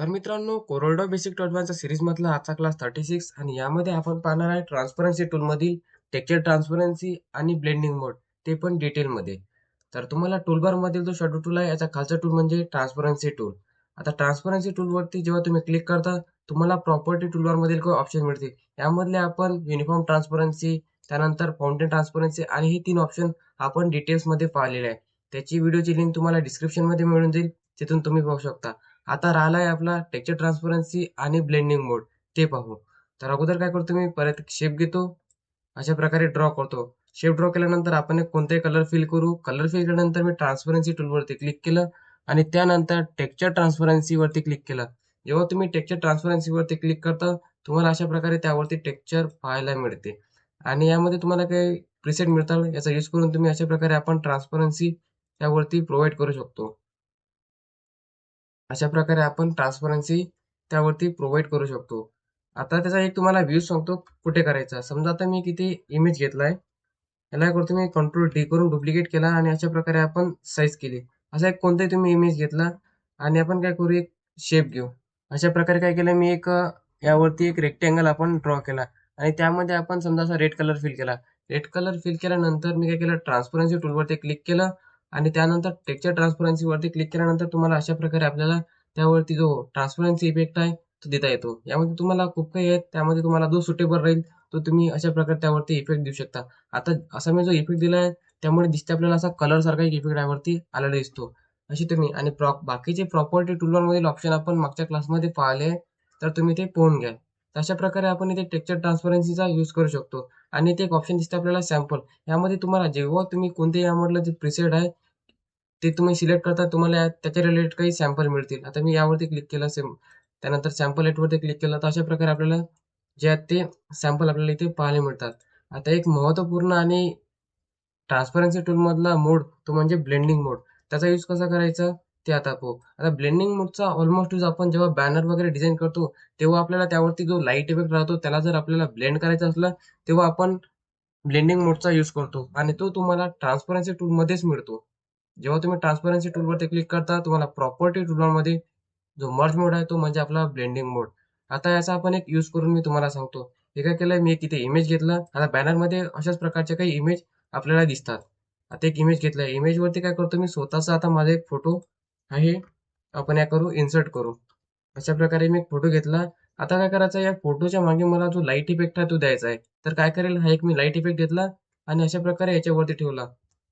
तर मित्रांनो, CorelDRAW basic to ॲडव्हान्सच्या सीरीजमधला आजचा क्लास 36 आणि यामध्ये आपण पाहणार आहे ट्रान्सपरन्सी टूलमधील टेक्स्चर ट्रान्सपरन्सी आणि ब्लेंडिंग मोड, ते पण डिटेलमध्ये. तर तुम्हाला टूलबारमधील जो शेडो टूल आहे याचा खालचा टूल म्हणजे ट्रान्सपरन्सी टूल. आता ट्रान्सपरन्सी टूलवरती जेव्हा तुम्ही क्लिक करता, तुम्हाला प्रॉपर्टी टूलबारमधील काही ऑप्शन मिळतील. यामधले आपण युनिफॉर्म ट्रान्सपरन्सी, त्यानंतर फाउंटेन ट्रान्सपरन्सी आणि हे 3 ऑप्शन आपण डिटेल्समध्ये पाहिलेले आहे. त्याची व्हिडिओची लिंक तुम्हाला डिस्क्रिप्शनमध्ये मिळून जाईल, तिथून तुम्ही पाहू शकता. आता राहिलाय आपला टेक्स्चर ट्रान्सपरन्सी आणि ब्लेंडिंग मोड, ते पाहू. तर अगोदर काय करतो मी, परत एक शेप घेतो, अशा प्रकारे ड्रॉ करतो. शेप ड्रॉ केल्यानंतर आपण एक कोणताही कलर फिल करू. कलर फिल केल्यानंतर मी ट्रान्सपरन्सी टूलवरती क्लिक केलं आणि त्यानंतर टेक्स्चर ट्रान्सपरन्सी वरती क्लिक केलं. जेव्हा तुम्ही टेक्स्चर ट्रान्सपरन्सी वरती क्लिक करता, तुम्हाला अशा प्रकारे त्यावरती टेक्स्चर पाहायला मिळते आणि यामध्ये तुम्हाला काही प्रिसेट मिळतात. याचा यूज करून तुम्ही अशा प्रकारे आपण ट्रान्सपरन्सी त्यावरती प्रोव्हाइड करू शकतो. अशा प्रकारे आपण ट्रान्सपरन्सी त्यावरती प्रोव्हाइड करू शकतो. आता त्याचा एक तुम्हाला व्ह्यू सांगतो कुठे करायचा. समजा आता मी किती इमेज घेतलाय, याला काय करतो मी कंट्रोल डी करून डुप्लिकेट केला आणि अशा प्रकारे आपण साईज केली. असा एक कोणताही तुम्ही इमेज घेतला आणि आपण काय करू, एक शेप घेऊ. अशा प्रकारे काय केलं मी, यावरती एक रेक्टेंगल आपण ड्रॉ केला आणि त्यामध्ये आपण समजा असा रेड कलर फिल केला. रेड कलर फिल केल्यानंतर मी काय केलं, ट्रान्सपरन्सी टूलवरती क्लिक केलं आणि त्यानंतर टेक्स्चर ट्रान्सपरन्सी वरती क्लिक केल्यानंतर तुम्हाला अशा प्रकारे आपल्याला त्यावरती जो ट्रान्सपरन्सी इफेक्ट आहे तो देता येतो. यामध्ये तुम्हाला खूप काही आहेत, त्यामध्ये तुम्हाला जो सुटेबल राहील तो तुम्ही अशा प्रकारे त्यावरती इफेक्ट देऊ शकता. आता असा मी जो इफेक्ट दिलाय त्यामुळे दिसते आपल्याला असा कलर सारखा एक इफेक्ट यावरती आलेला दिसतो. अशी तुम्ही आणि बाकीचे प्रॉपर्टी टूलबार मधील ऑप्शन आपण मागच्या क्लासमध्ये पाहिले, तर तुम्ही ते पाहून घ्या. तर अशा प्रकारे आपण इथे टेक्स्चर ट्रान्सपरन्सीचा यूज करू शकतो आणि इथे एक ऑप्शन दिसते आपल्याला सॅम्पल. यामध्ये तुम्हाला जेव्हा तुम्ही कोणत्याही यामधलं जे प्रिसेट आहे ते तुम्ही सिलेक्ट करता, तुम्हाला त्याच्या रिलेटेड काही सॅम्पल मिळतील. आता मी यावरती क्लिक केलं सेम, त्यानंतर सॅम्पल वरती क्लिक केलं, तर अशा प्रकारे आपल्याला जे आहेत ते सॅम्पल आपल्याला इथे पाहायला मिळतात. आता एक महत्त्वपूर्ण आणि ट्रान्सपरन्सी टूलमधला मोड तो म्हणजे ब्लेंडिंग मोड. त्याचा यूज कसा करायचा ते आता पाहू. आता ब्लेंडिंग मोडचा ऑलमोस्ट यूज आपण जेव्हा बॅनर वगैरे डिझाइन करतो, तेव्हा आपल्याला त्यावरती जो लाईट इफेक्ट राहतो त्याला जर आपल्याला ब्लेंड करायचा असला, तेव्हा आपण ब्लेंडिंग मोडचा यूज करतो आणि तो तुम्हाला ट्रान्सपरन्सी टूलमध्येच मिळतो. जेव्हा तुम्ही ट्रान्सपरन्सी टूलवरती क्लिक करता, तुम्हाला प्रॉपर्टी टूलमध्ये जो मर्ज मोड आहे तो म्हणजे आपला ब्लेंडिंग मोड. आता याचा आपण एक यूज करून मी तुम्हाला सांगतो. हे काय केलंय, मी एक इथे इमेज घेतला. आता बॅनरमध्ये अशाच प्रकारचे काही इमेज आपल्याला दिसतात. आता एक इमेज घेतलाय, इमेज वरती काय करतो मी, स्वतःचा आता माझा एक फोटो आहे, आपण या करू इन्सर्ट करू. अशा प्रकारे मी एक फोटो घेतला. आता काय करायचं, या फोटोच्या मागे मला जो लाईट इफेक्ट आहे तो द्यायचा आहे. तर काय करेल, हा एक मी लाईट इफेक्ट घेतला आणि अशा प्रकारे याच्यावरती ठेवला.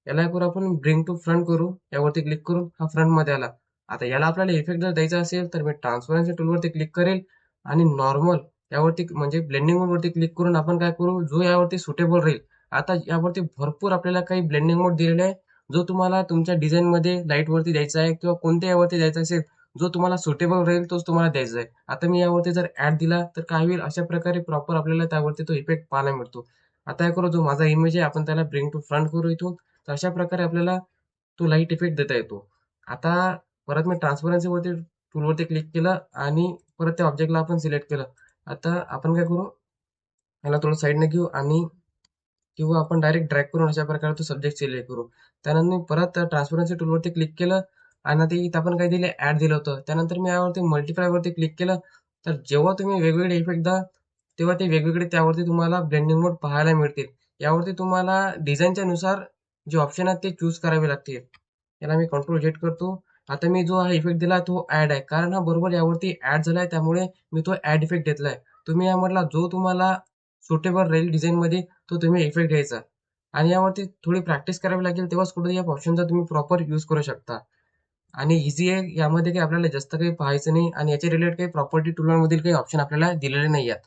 याला करू आपण ब्रिंग टू फ्रंट करू. यावरती क्लिक करून हा फ्रंट मध्ये आला. आता याला आपल्याला इफेक्ट जर द्यायचा असेल तर मी ट्रान्सपरन्सी टूलवरती क्लिक करेल आणि नॉर्मल यावरती म्हणजे ब्लेंडिंग मोड वरती क्लिक करून आपण काय करू, जो यावरती सुटेबल राहील. आता यावरती भरपूर आपल्याला काही ब्लेंडिंग मोड दिलेले आहे, जो तुम्हाला तुमच्या डिझाइन मध्ये लाईट वरती द्यायचा आहे किंवा कोणत्या यावरती द्यायचा असेल, जो तुम्हाला सुटेबल राहील तोच तुम्हाला द्यायचा आहे. आता मी यावरती जर ऍड दिला तर काय होईल, अशा प्रकारे प्रॉपर आपल्याला त्यावरती तो इफेक्ट पाहायला मिळतो. आता काय करू, जो माझा इमेज आहे आपण त्याला ब्रिंग टू फ्रंट करू इथून. तर अशा प्रकारे आपल्याला तो लाईट इफेक्ट देता येतो. आता परत मी ट्रान्सपरन्सी वरती टूलवरती क्लिक केलं आणि परत त्या ऑब्जेक्टला आपण सिलेक्ट केलं. आता आपण काय करू, याला थोडं साईडने घेऊ आणि किंवा आपण डायरेक्ट ड्रॅग करून अशा प्रकारे तो सब्जेक्ट सिलेक्ट करू. त्यानंतर मी परत ट्रान्सपरन्सी टूलवरती क्लिक केलं आणि आता इथं आपण काय दिले, ऍड दिलं होतं. त्यानंतर मी यावरती मल्टिप्लाय वरती क्लिक केलं. तर जेव्हा तुम्ही वेगवेगळे इफेक्ट द्या, तेव्हा ते वेगवेगळे त्यावरती तुम्हाला ब्लेंडिंग मोड पाहायला मिळतील. यावरती तुम्हाला डिझाईनच्या नुसार जे ऑप्शन आहेत ते चूज करावे लागतील. याला मी कंट्रोल झेड करतो. आता मी जो हा इफेक्ट दिला तो ऍड आहे, कारण हा बरोबर यावरती ऍड झालाय, त्यामुळे मी तो ऍड इफेक्ट घेतलाय. तुम्ही यामधला जो तुम्हाला सुटेबल राहील डिझाइन मध्ये तो तुम्ही इफेक्ट घ्यायचा आणि यावरती थोडी प्रॅक्टिस करावी लागेल, तेव्हाच कुठे या ऑप्शनचा तुम्ही प्रॉपर यूज करू शकता. आणि इझी आहे, यामध्ये काही आपल्याला जास्त काही पाहायचं नाही आणि याच्या रिलेटेड काही प्रॉपर्टी टूलमधील काही ऑप्शन आपल्याला दिलेले नाही आहेत.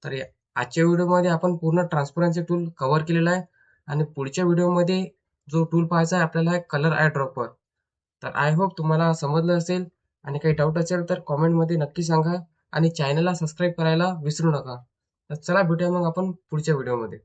तर आजच्या व्हिडिओमध्ये आपण पूर्ण ट्रान्सपरन्सी टूल कव्हर केलेला आहे आणि पुढच्या व्हिडिओमध्ये जो टूल पाहायचा आहे आपल्याला, कलर आय ड्रॉपर. तर आय होप तुम्हाला समजलं असेल आणि काही डाऊट असेल तर कॉमेंटमध्ये नक्की सांगा आणि चॅनलला सबस्क्राईब करायला विसरू नका. तर चला भेटूया मग आपण पुढच्या व्हिडिओमध्ये.